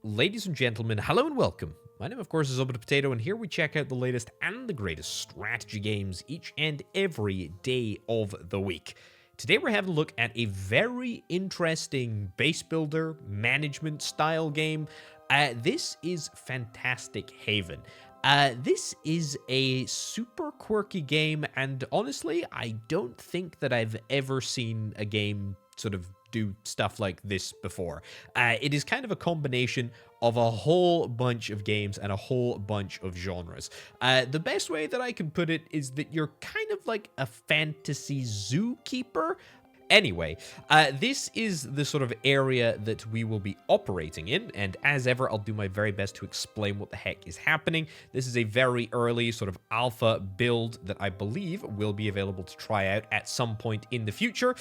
Ladies and gentlemen, hello and welcome. My name, of course, is Orbital Potato, and here we check out the latest and the greatest strategy games each and every day of the week. Today we're having a look at a very interesting base builder management style game. This is Fantastic Haven. This is a super quirky game, and honestly, I don't think that I've ever seen a game sort of do stuff like this before. It is kind of a combination of a whole bunch of games and a whole bunch of genres. The best way that I can put it is that you're kind of like a fantasy zookeeper. Anyway, this is the sort of area that we will be operating in, and as ever, I'll do my very best to explain what the heck is happening. This is a very early sort of alpha build that I believe will be available to try out at some point in the future.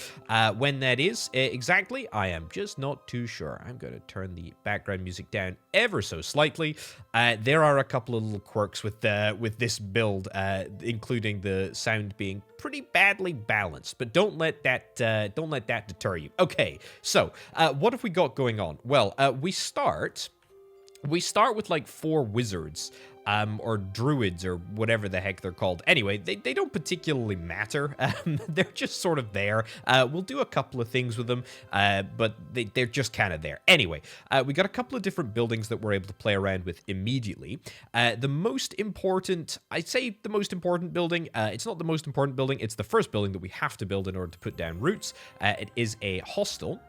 When that is exactly, I am just not too sure. I'm going to turn the background music down ever so slightly. There are a couple of little quirks with this build, including the sound being pretty badly balanced, but don't let that deter you. Okay, so what have we got going on? Well, we start with like 4 wizards, or druids, or whatever the heck they're called. Anyway, they don't particularly matter. They're just sort of there. We'll do a couple of things with them, but they're just kind of there. Anyway, we got a couple of different buildings that we're able to play around with immediately. The most important, I'd say the most important building, it's not the most important building, it's the first building that we have to build in order to put down roots. It is a hostel.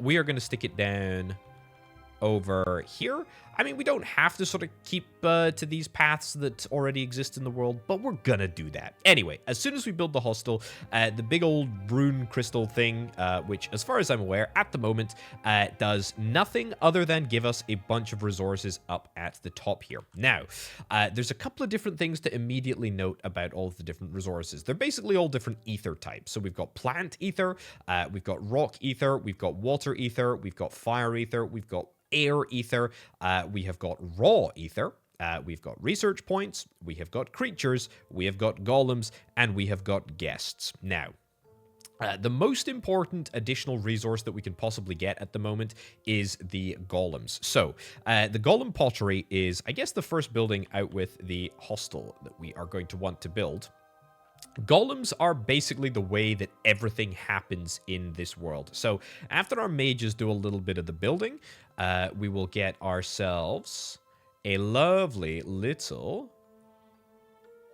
We are going to stick it down over here. I mean, we don't have to sort of keep to these paths that already exist in the world, but we're gonna do that. Anyway, as soon as we build the hostel, the big old rune crystal thing, which, as far as I'm aware, at the moment, does nothing other than give us a bunch of resources up at the top here. Now, there's a couple of different things to immediately note about all of the different resources. They're basically all different ether types. So we've got plant ether, we've got rock ether, we've got water ether, we've got fire ether, we've got air ether, we have got raw ether, we've got research points, we have got creatures, we have got golems, and we have got guests. Now, the most important additional resource that we can possibly get at the moment is the golems. So, the golem pottery is, I guess, the first building out with the hostel that we are going to want to build. Golems are basically the way that everything happens in this world. So after our mages do a little bit of the building, we will get ourselves a lovely little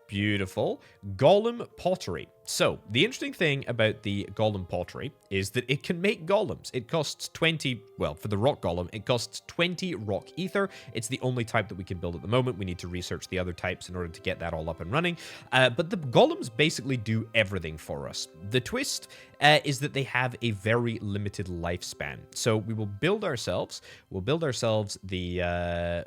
beautiful golem pottery. So, the interesting thing about the golem pottery is that it can make golems. It costs 20, well, for the rock golem, it costs 20 rock ether. It's the only type that we can build at the moment. We need to research the other types in order to get that all up and running. But the golems basically do everything for us. The twist is that they have a very limited lifespan. So, we will build ourselves, we'll build ourselves 5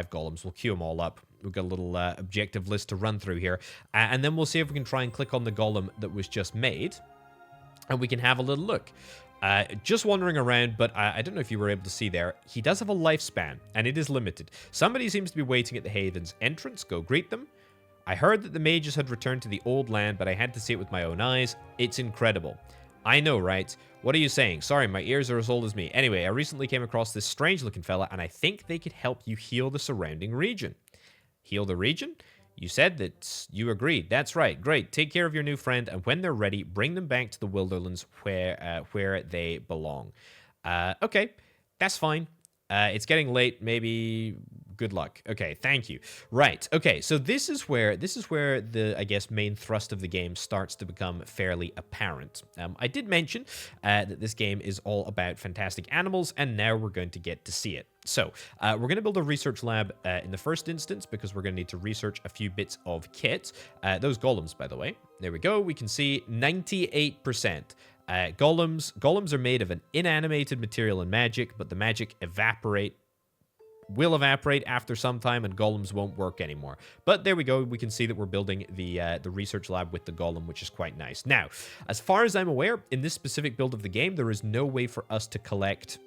golems. We'll queue them all up. We've got a little objective list to run through here. And then we'll see if we can try and click on the golem that was just made. And we can have a little look. Just wandering around, but I don't know if you were able to see there. He does have a lifespan, and it is limited. Somebody seems to be waiting at the Haven's entrance. Go greet them. I heard that the mages had returned to the old land, but I had to see it with my own eyes. It's incredible. I know, right? What are you saying? Sorry, my ears are as old as me. Anyway, I recently came across this strange-looking fella, and I think they could help you heal the surrounding region. Heal the region? You said that you agreed. That's right. Great. Take care of your new friend, and when they're ready, bring them back to the Wilderlands where they belong. Okay, that's fine. It's getting late. Maybe good luck. Okay, thank you. Right. Okay, so this is where the, I guess, main thrust of the game starts to become fairly apparent. I did mention that this game is all about fantastic animals, and now we're going to get to see it. So, we're going to build a research lab in the first instance because we're going to need to research a few bits of kit. Those golems, by the way. There we go. We can see 98%. Golems are made of an inanimated material and magic, but the magic will evaporate after some time, and golems won't work anymore. But there we go. We can see that we're building the research lab with the golem, which is quite nice. Now, as far as I'm aware, in this specific build of the game, there is no way for us to collect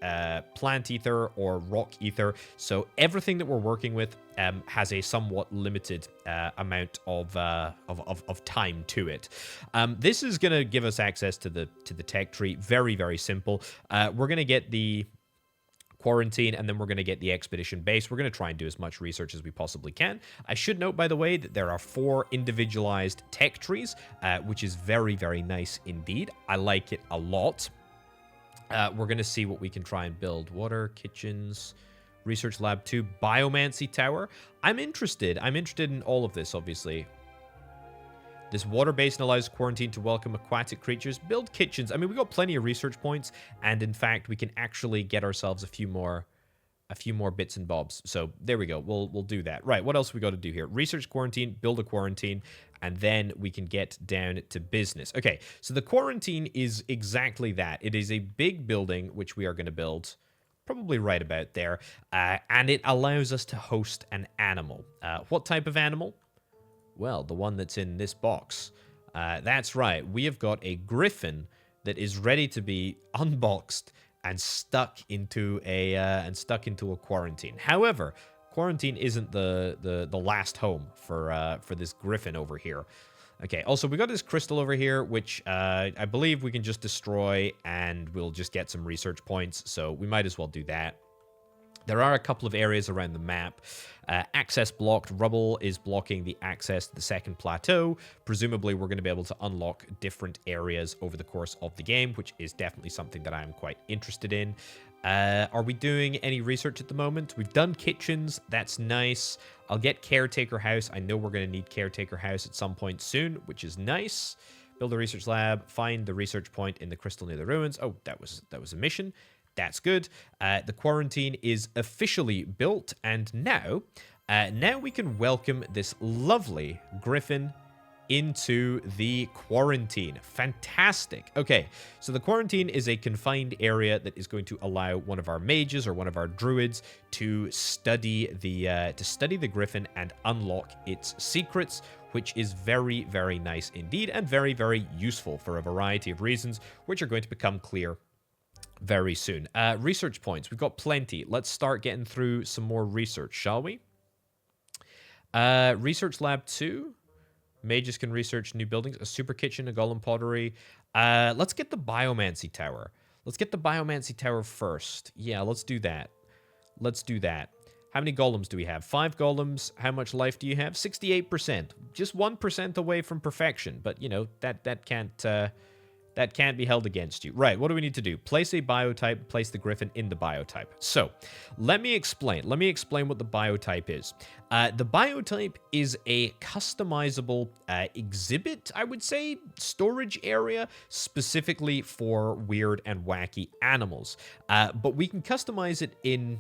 plant ether or rock ether. So everything that we're working with has a somewhat limited amount of time to it. This is going to give us access to the tech tree. Very, very simple. We're going to get the quarantine, and then we're going to get the expedition base. We're going to try and do as much research as we possibly can. I should note, by the way, that there are 4 individualized tech trees, which is very, very nice indeed. I like it a lot. We're going to see what we can try and build. Water, kitchens, research lab 2, biomancy tower. I'm interested in all of this, obviously. This water basin allows quarantine to welcome aquatic creatures. Build kitchens. I mean, we got plenty of research points, and in fact, we can actually get ourselves a few more bits and bobs. So there we go. We'll do that. Right. What else we got to do here? Research quarantine, build a quarantine, and then we can get down to business. Okay. So the quarantine is exactly that. It is a big building which we are going to build. Probably right about there, and it allows us to host an animal. What type of animal? Well, the one that's in this box. That's right. We have got a griffin that is ready to be unboxed and stuck into a quarantine. However, quarantine isn't the last home for this griffin over here. Okay. Also, we got this crystal over here, which I believe we can just destroy, and we'll just get some research points. So we might as well do that. There are a couple of areas around the map. Access blocked. Rubble is blocking the access to the second plateau. Presumably, we're going to be able to unlock different areas over the course of the game, which is definitely something that I'm quite interested in. Are we doing any research at the moment? We've done kitchens. That's nice. I'll get Caretaker House. I know we're going to need Caretaker House at some point soon, which is nice. Build a research lab. Find the research point in the crystal near the ruins. Oh, that was a mission. That's good. The quarantine is officially built, and now we can welcome this lovely griffin into the quarantine. Fantastic. Okay, so the quarantine is a confined area that is going to allow one of our mages or one of our druids to study the griffin and unlock its secrets, which is very, very nice indeed, and very, very useful for a variety of reasons, which are going to become clear very soon. Research points. We've got plenty. Let's start getting through some more research, shall we? Research lab 2. Mages can research new buildings. A super kitchen, a golem pottery. Let's get the biomancy tower. Let's get the biomancy tower first. Yeah, let's do that. Let's do that. How many golems do we have? 5 golems. How much life do you have? 68%. Just 1% away from perfection. But, you know, that can't be held against you. Right, what do we need to do? Place a biotype, place the griffin in the biotype. So, let me explain. Let me explain what the biotype is. The biotype is a customizable exhibit, I would say, storage area, specifically for weird and wacky animals. But we can customize it in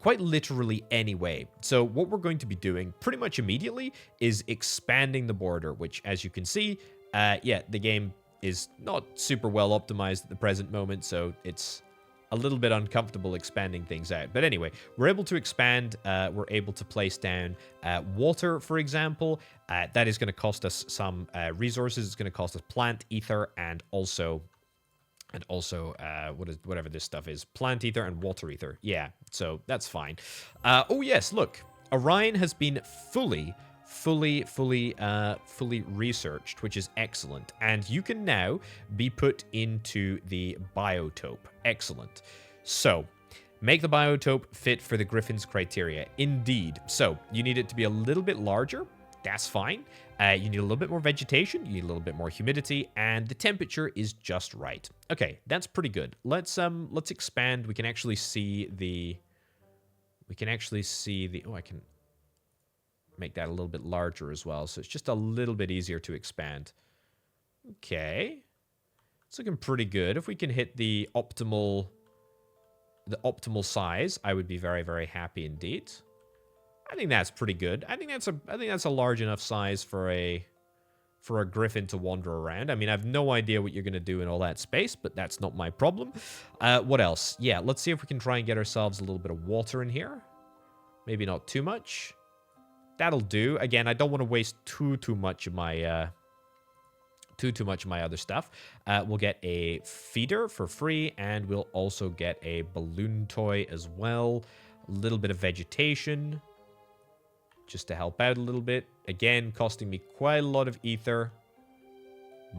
quite literally any way. So what we're going to be doing pretty much immediately is expanding the border, which, as you can see, yeah, the game is not super well optimized at the present moment, so it's a little bit uncomfortable expanding things out. But anyway, we're able to expand. We're able to place down water, for example. That is going to cost us some resources. It's going to cost us plant ether and also whatever this stuff is. Plant ether and water ether. Yeah, so that's fine. Oh yes, look. Orion has been fully researched, which is excellent. And you can now be put into the biotope. Excellent. So, make the biotope fit for the griffin's criteria. Indeed. So, you need it to be a little bit larger. That's fine. You need a little bit more vegetation. You need a little bit more humidity, and the temperature is just right. Okay, that's pretty good. Let's expand. We can actually see the. Oh, I can make that a little bit larger as well, so it's just a little bit easier to expand. Okay, it's looking pretty good. If we can hit the optimal size, I would be very, very happy indeed. I think that's pretty good. I think that's a large enough size for a griffin to wander around. I mean, I have no idea what you're going to do in all that space, but that's not my problem. What else? Yeah, let's see if we can try and get ourselves a little bit of water in here. Maybe not too much. That'll do. Again, I don't want to waste too much of my other stuff. We'll get a feeder for free, and we'll also get a balloon toy as well. A little bit of vegetation, just to help out a little bit. Again, costing me quite a lot of ether.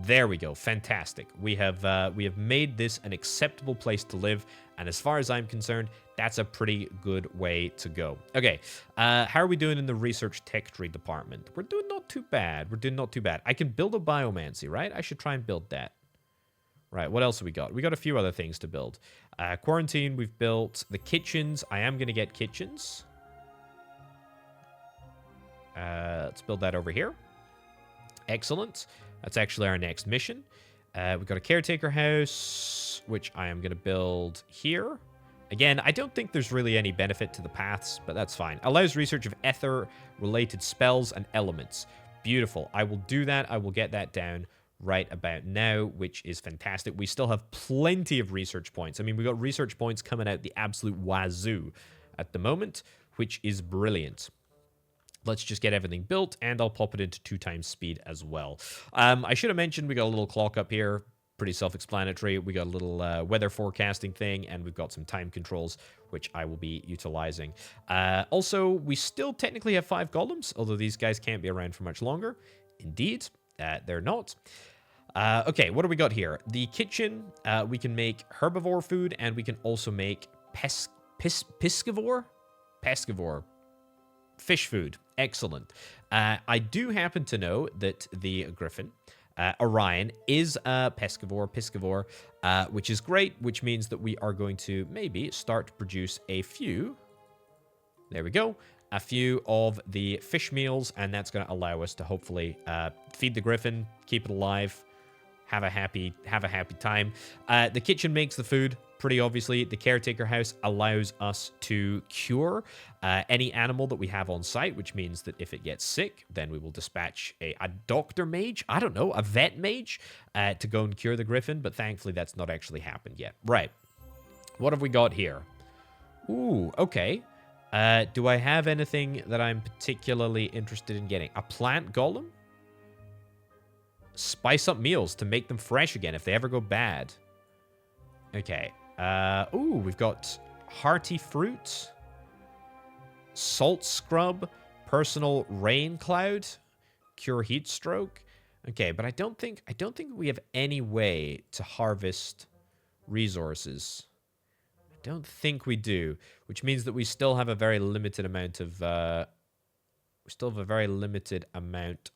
There we go. Fantastic. We have made this an acceptable place to live, and as far as I'm concerned, that's a pretty good way to go. Okay, how are we doing in the research tech tree department? We're doing not too bad. We're doing not too bad. I can build a biomancy, right? I should try and build that. Right, what else have we got? We got a few other things to build. Quarantine, we've built the kitchens. I am going to get kitchens. Let's build that over here. Excellent. That's actually our next mission. We've got a caretaker house, which I am going to build here. Again, I don't think there's really any benefit to the paths, but that's fine. Allows research of ether-related spells and elements. Beautiful. I will do that. I will get that down right about now, which is fantastic. We still have plenty of research points. I mean, we've got research points coming out the absolute wazoo at the moment, which is brilliant. Let's just get everything built, and I'll pop it into 2 times speed as well. I should have mentioned we got a little clock up here. Pretty self-explanatory. We got a little weather forecasting thing, and we've got some time controls, which I will be utilizing. Also, we still technically have 5 golems, although these guys can't be around for much longer. Indeed, they're not. Okay, what do we got here? The kitchen, we can make herbivore food, and we can also make piscivore? Pescivore. Fish food. Excellent. I do happen to know that the griffin, Orion, is a piscivore, which is great, which means that we are going to maybe start to produce a few. There we go. A few of the fish meals, and that's going to allow us to hopefully feed the griffin, keep it alive, have a happy time. The kitchen makes the food. Pretty obviously, the caretaker house allows us to cure any animal that we have on site, which means that if it gets sick, then we will dispatch a doctor mage, I don't know, a vet mage, to go and cure the griffin, but thankfully that's not actually happened yet. Right. What have we got here? Ooh, okay. Do I have anything that I'm particularly interested in getting? A plant golem? Spice up meals to make them fresh again if they ever go bad. Okay. Ooh, we've got hearty fruit, salt scrub, personal rain cloud, cure heat stroke. Okay, but I don't think we have any way to harvest resources. I don't think we do, which means that we still have a very limited amount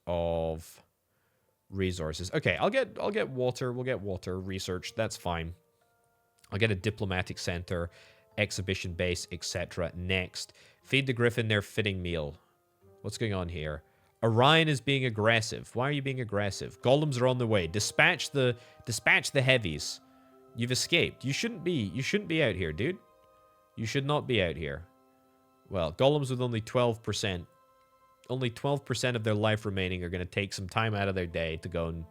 of resources. Okay, I'll get water. We'll get water research. That's fine. I'll get a diplomatic center, exhibition base, etc. Next, feed the griffin their fitting meal. What's going on here? Orion is being aggressive. Why are you being aggressive? Golems are on the way. Dispatch the heavies. You've escaped. You shouldn't be out here, dude. You should not be out here. Well, golems with only 12%. Only 12% of their life remaining are going to take some time out of their day to go and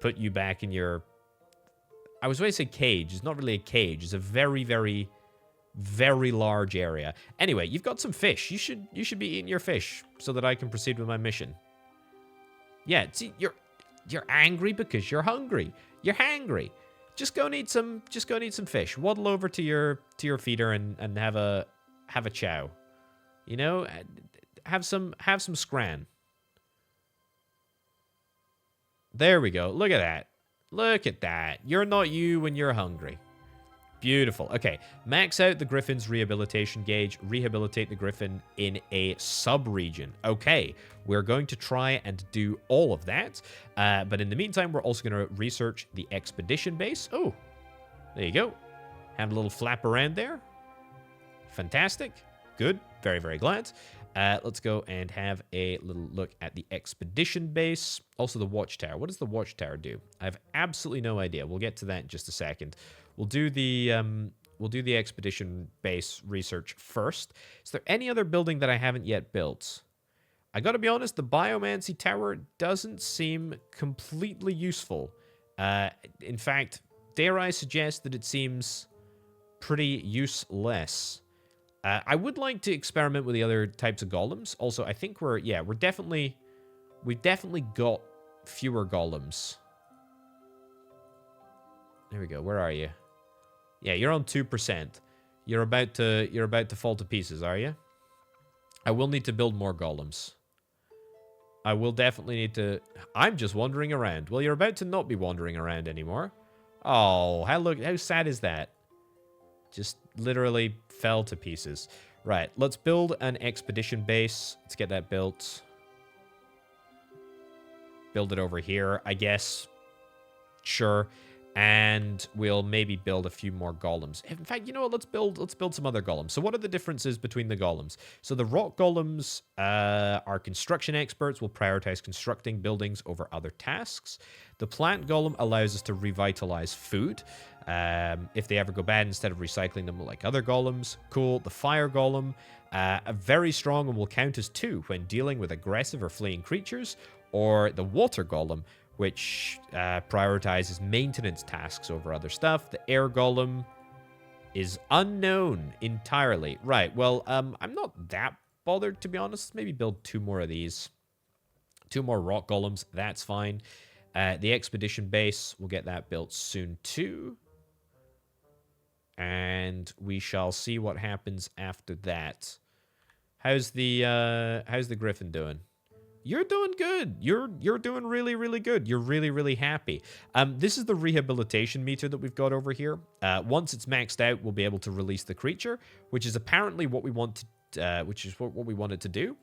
put you back in your... I was going to say cage. It's not really a cage. It's a very, very, very large area. Anyway, you've got some fish. You should be eating your fish so that I can proceed with my mission. Yeah, see, you're angry because you're hungry. You're hangry. Just go and eat some fish. Waddle over to your feeder and have a chow. You know, have some scran. There we go. Look at that. Look at that. You're not you when you're hungry. Beautiful. Okay, max out the griffin's rehabilitation gauge. Rehabilitate the griffin in a sub-region. Okay, we're going to try and do all of that. But in the meantime, we're also going to research the expedition base. Oh, there you go. Have a little flap around there. Fantastic. Good. Very, very glad. Let's go and have a little look at the expedition base. Also the watchtower. What does the watchtower do? I have absolutely no idea. We'll get to that in just a second. We'll do the expedition base research first. Is there any other building that I haven't yet built? I gotta be honest, the biomancy tower doesn't seem completely useful. In fact, dare I suggest that it seems pretty useless. I would like to experiment with the other types of golems. Also, I think we've definitely got fewer golems. There we go. Where are you? Yeah, you're on 2%. You're about to fall to pieces, are you? I will need to build more golems. I will definitely need to... I'm just wandering around. Well, you're about to not be wandering around anymore. Oh, how sad is that? Just literally fell to pieces. Right, let's build an expedition base. Let's get that built. Build it over here, I guess. Sure. And we'll maybe build a few more golems. In fact, you know what? Let's build some other golems. So what are the differences between the golems? So the rock golems are construction experts, will prioritize constructing buildings over other tasks. The plant golem allows us to revitalize food. If they ever go bad, instead of recycling them like other golems. Cool. The fire golem, very strong and will count as 2 when dealing with aggressive or fleeing creatures. Or the water golem, which prioritizes maintenance tasks over other stuff. The air golem is unknown entirely. Right, well, I'm not that bothered, to be honest. Maybe build 2 more of these. 2 more rock golems, that's fine. The expedition base, we'll get that built soon too. And we shall see what happens after that. How's the griffin doing? You're doing good. You're doing really, really good. You're really, really happy. This is the rehabilitation meter that we've got over here. Once it's maxed out, we'll be able to release the creature, which is apparently what we want to, what we wanted to do.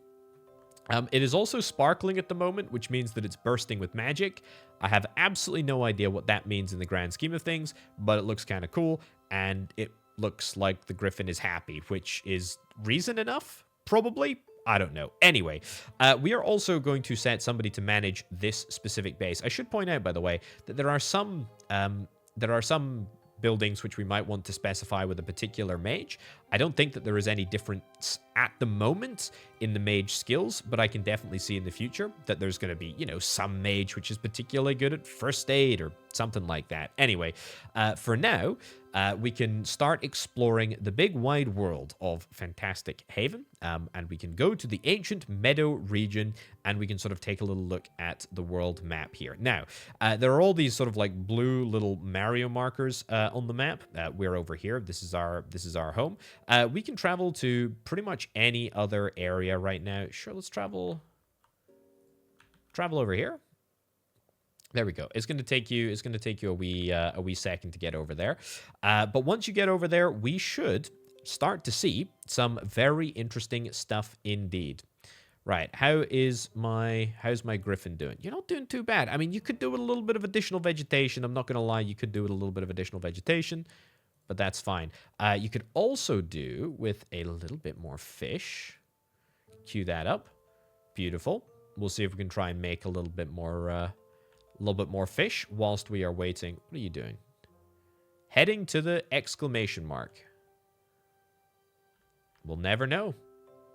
It is also sparkling at the moment, which means that it's bursting with magic. I have absolutely no idea what that means in the grand scheme of things, but it looks kind of cool, and it looks like the griffin is happy, which is reason enough, probably. I don't know. Anyway, we are also going to set somebody to manage this specific base. I should point out, by the way, that there are some buildings which we might want to specify with a particular mage. I don't think that there is any difference at the moment in the mage skills, but I can definitely see in the future that there's going to be, you know, some mage which is particularly good at first aid or something like that. Anyway, for now, we can start exploring the big wide world of Fantastic Haven, and we can go to the Ancient Meadow region, and we can sort of take a little look at the world map here. Now, there are all these sort of like blue little Mario markers on the map. We're over here. This is our home. We can travel to pretty much any other area right now. Sure, let's travel over here. There we go. It's going to take you a wee second to get over there. But once you get over there, we should start to see some very interesting stuff indeed. Right. How's my griffin doing? You're not doing too bad. I mean, you could do with a little bit of additional vegetation. I'm not going to lie, you could do with a little bit of additional vegetation, but that's fine. You could also do with a little bit more fish. Cue that up. Beautiful. We'll see if we can try and make a little bit more fish whilst we are waiting. What are you doing? Heading to the exclamation mark. We'll never know.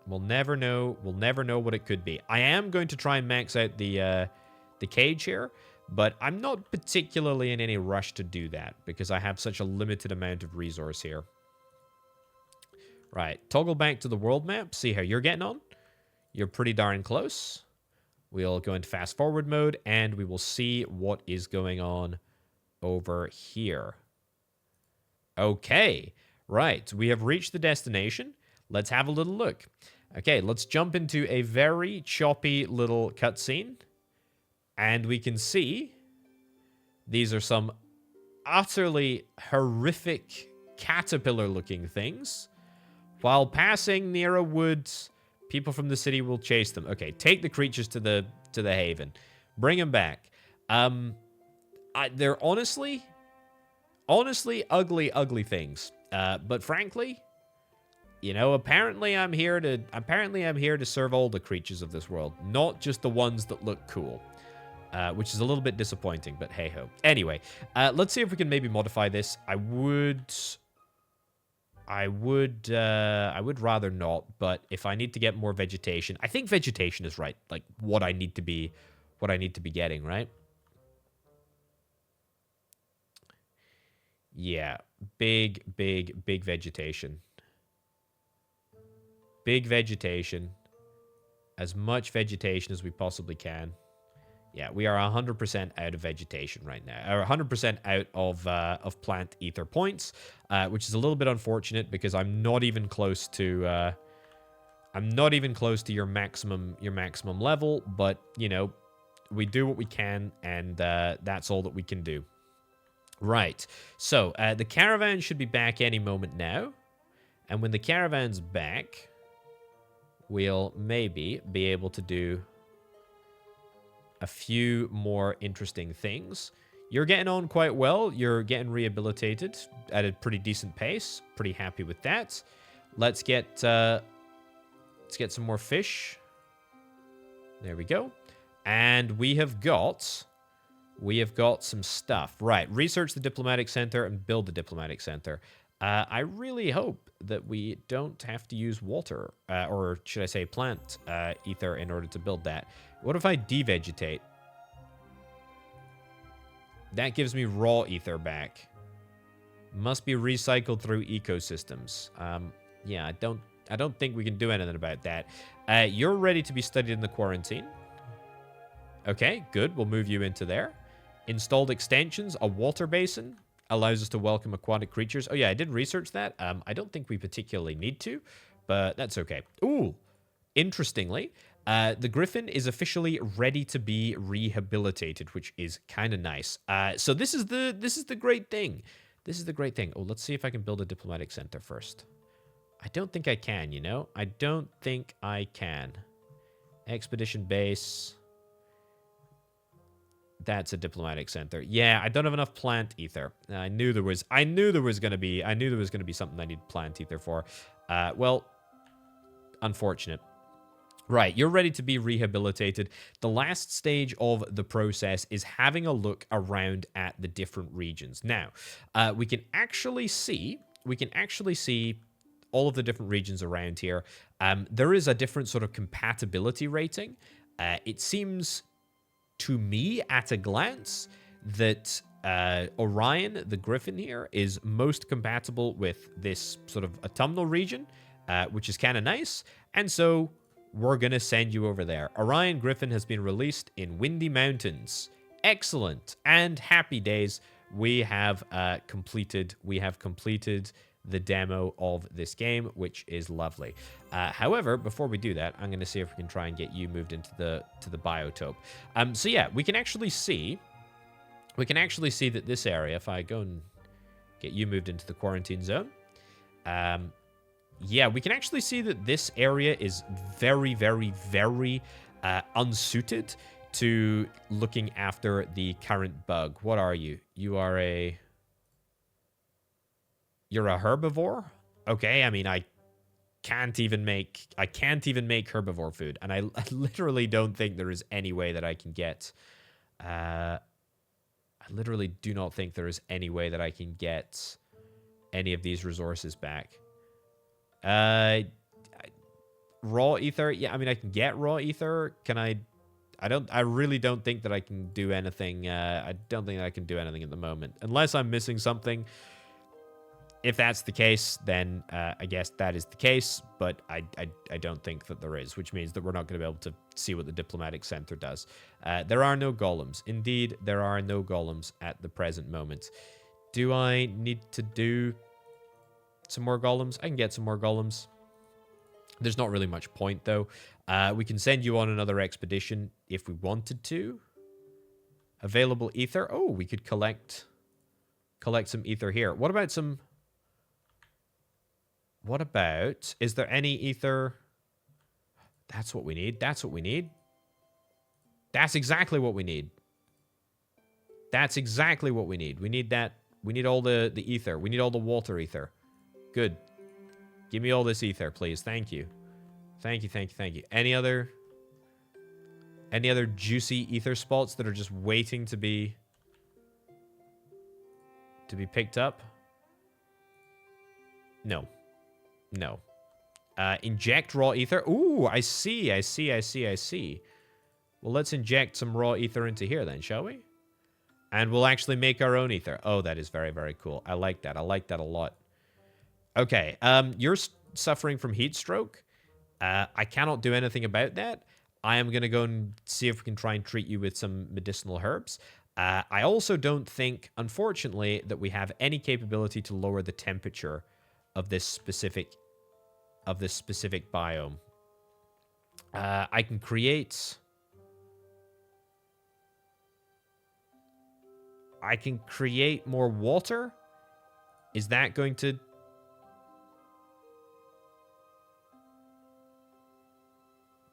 We'll never know. We'll never know what it could be. I am going to try and max out the cage here, but I'm not particularly in any rush to do that because I have such a limited amount of resource here. Right. Toggle back to the world map. See how you're getting on. You're pretty darn close. We'll go into fast forward mode, and we will see what is going on over here. Okay, right. We have reached the destination. Let's have a little look. Okay, let's jump into a very choppy little cutscene. And we can see these are some utterly horrific caterpillar-looking things. While passing near a woods, people from the city will chase them. Okay, take the creatures to the haven. Bring them back. They're honestly ugly things. But frankly, you know, apparently I'm here to serve all the creatures of this world, not just the ones that look cool. Which is a little bit disappointing, but hey ho. Anyway, let's see if we can maybe modify this. I would rather not, but if I need to get more vegetation, I think vegetation is right. Like what I need to be getting, right? Yeah, big vegetation. Big vegetation. As much vegetation as we possibly can. Yeah, we are 100% out of vegetation right now. Or 100% out of plant ether points, which is a little bit unfortunate because I'm not even close to I'm not even close to your maximum level, but, you know, we do what we can, and that's all that we can do. Right. So, the caravan should be back any moment now. And when the caravan's back, we'll maybe be able to do a few more interesting things. You're getting on quite well. You're getting rehabilitated at a pretty decent pace. Pretty happy with that. Let's get some more fish. There we go. And we have got some stuff. Right. Research the diplomatic center and build the diplomatic center. I really hope that we don't have to use water, or should I say plant ether in order to build that. What if I devegetate? That gives me raw ether back. Must be recycled through ecosystems. Yeah, I don't think we can do anything about that. You're ready to be studied in the quarantine. Okay, good. We'll move you into there. Installed extensions, a water basin. Allows us to welcome aquatic creatures. Oh, yeah, I did research that. I don't think we particularly need to, but that's okay. Ooh, interestingly, the griffin is officially ready to be rehabilitated, which is kind of nice. So this is the great thing. This is the great thing. Oh, let's see if I can build a diplomatic center first. I don't think I can, you know? I don't think I can. Expedition base. That's a diplomatic center. Yeah, I don't have enough plant ether. I knew there was gonna be something I need plant ether for. Well, unfortunate. Right, you're ready to be rehabilitated. The last stage of the process is having a look around at the different regions. Now, we can actually see all of the different regions around here. There is a different sort of compatibility rating. It seems to me at a glance that Orion, the Griffin here, is most compatible with this sort of autumnal region, which is kind of nice. And so we're going to send you over there. Orion Griffin has been released in Windy Mountains. Excellent. And happy days. We have completed the demo of this game, which is lovely. However, before we do that, I'm going to see if we can try and get you moved into the biotope. So yeah, we can actually see that this area, if I go and get you moved into the quarantine zone, yeah, we can actually see that this area is very, very, very unsuited to looking after the current bug. What are you? You're a herbivore? Okay, I mean, I can't even make herbivore food, and I literally don't think there is any way that I can get I literally do not think there is any way that I can get any of these resources back. Raw ether? Yeah, I mean, I can get raw ether. Can I really don't think that I can do anything. I don't think that I can do anything at the moment, unless I'm missing something. If that's the case, then I guess that is the case, but I don't think that there is, which means that we're not going to be able to see what the diplomatic center does. There are no golems. Indeed, there are no golems at the present moment. Do I need to do some more golems? I can get some more golems. There's not really much point, though. We can send you on another expedition if we wanted to. Available ether. Oh, we could collect some ether here. What about some... What about... Is there any ether? That's what we need. That's what we need. That's exactly what we need. That's exactly what we need. We need that. We need all the ether. We need all the water ether. Good. Give me all this ether, please. Thank you. Thank you, thank you, thank you. Any other juicy ether spots that are just waiting to be picked up? No. No. Inject raw ether. Ooh, I see. Well, let's inject some raw ether into here then, shall we? And we'll actually make our own ether. Oh, that is very, very cool. I like that. I like that a lot. Okay, you're suffering from heat stroke. I cannot do anything about that. I am going to go and see if we can try and treat you with some medicinal herbs. I also don't think, unfortunately, that we have any capability to lower the temperature of this specific biome. I can create... I can create more water? Is that going to...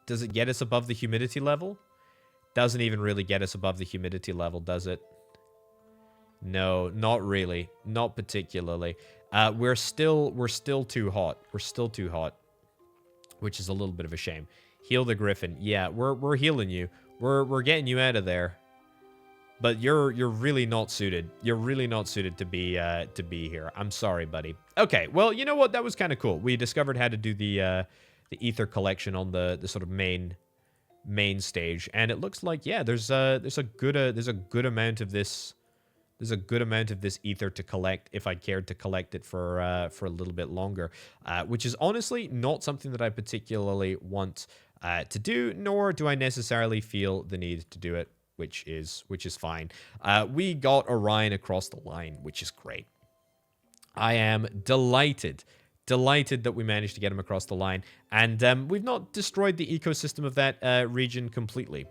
Does it get us above the humidity level? Doesn't even really get us above the humidity level, does it? No, not really. Not particularly. We're still too hot. We're still too hot. Which is a little bit of a shame. Heal the Griffin. Yeah, we're healing you. We're getting you out of there. But you're really not suited. You're really not suited to be here. I'm sorry, buddy. Okay, well, you know what? That was kind of cool. We discovered how to do the ether collection on the sort of main stage, and it looks like, yeah, there's a good amount of this. There's a good amount of this ether to collect if I cared to collect it for a little bit longer, which is honestly not something that I particularly want to do, nor do I necessarily feel the need to do it, which is fine. We got Orion across the line, which is great. I am delighted that we managed to get him across the line, and we've not destroyed the ecosystem of that region completely.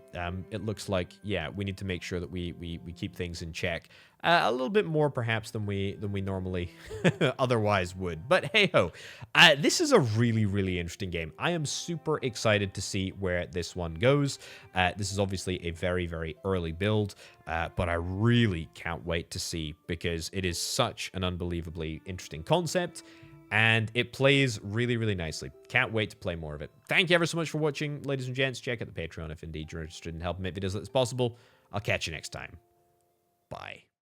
It looks like, yeah, we need to make sure that we keep things in check a little bit more, perhaps, than we normally otherwise would. But hey ho, this is a really interesting game. I am super excited to see where this one goes. This is obviously a very early build, but I really can't wait to see, because it is such an unbelievably interesting concept. And it plays really nicely. Can't wait to play more of it. Thank you ever so much for watching, ladies and gents. Check out the Patreon if indeed you're interested in helping make videos like this possible. I'll catch you next time. Bye.